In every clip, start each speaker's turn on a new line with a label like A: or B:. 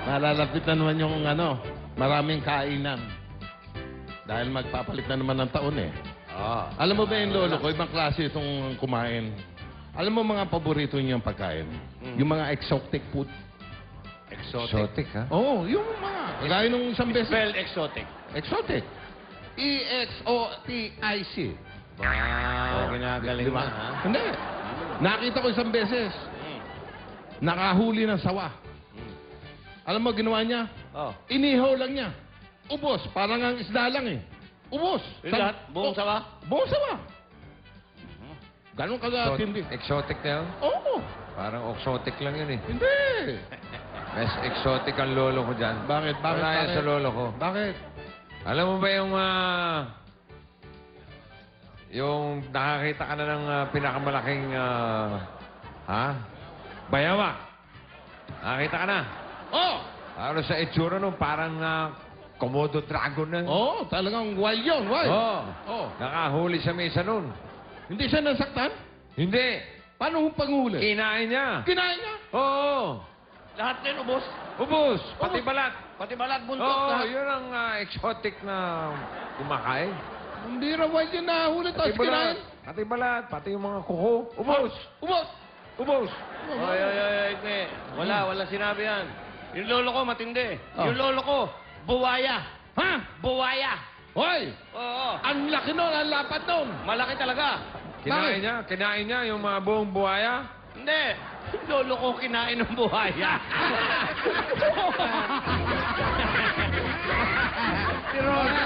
A: Malalapit na naman yung maraming kainan. Dahil magpapalit na naman ng taon eh. Alam mo ba yung lolo ko, ibang klase itong kumain. Alam mo mga paborito niyang pagkain? Yung mga exotic food.
B: Exotic, ha?
A: Oo, yung mga. Kagaya nung isang beses.
C: Spell exotic.
A: Exotic. E-X-O-T-I-C.
C: Wow, ginagaling
A: Di ba?
C: mo, ha?
A: Hindi. Nakita ko isang beses. Nakahuli ng sawa. Alam mo, ginawa niya?
C: Oh.
A: Inihaw lang niya. Ubos. Parang ang isda lang eh. Ubos.
C: Yung lahat? Buong sawa?
A: Buong sawa. Ganun kagatindi.
B: Exotic na yun?
A: Oo.
B: Parang exotic lang yun, eh.
A: Hindi.
B: Mas exotic ang lolo ko dyan.
A: Bakit? Bakit?
B: Wala yan
A: Bakit?
B: sa lolo ko.
A: Bakit?
B: Alam mo ba yung nakakita ka na ng pinakamalaking, bayawa? Nakakita ka na?
A: Oh!
B: Ano sa itsura nun, parang Komodo dragon na.
A: Oo, talagang wild yun. Wild.
B: Oo.
A: Oh.
B: Nakahuli sa mesa nun.
A: Hindi siya nasaktan?
B: Hindi.
A: Paano kung panghuli?
B: Kinain niya.
A: Kinain niya?
B: Oo.
C: Lahat na yun, ubos.
B: Ubus. Pati balat.
C: Pati balat, buntot
B: Oo,
C: na.
B: yun ang exotic na kumakain.
A: Hindi raw wild yun nahuli. Tapos kinain?
B: Pati balat. Pati yung mga kuko. Ubus.
A: Ubos!
B: Ubus.
C: Oy, Ike. Wala sinabi yan. Yung lolo ko, matindi.
A: Oh.
C: Yung lolo ko, buwaya.
A: Ha?
C: Buwaya.
A: Hoy!
C: Oo.
A: Ang laki nun, ang lapad nun.
C: Malaki talaga.
B: Kinain niya yung mga buong buhaya.
C: Hindi. Yung lolo ko kinain ng buhaya.
A: Tiro na.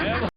C: Ayaw mo.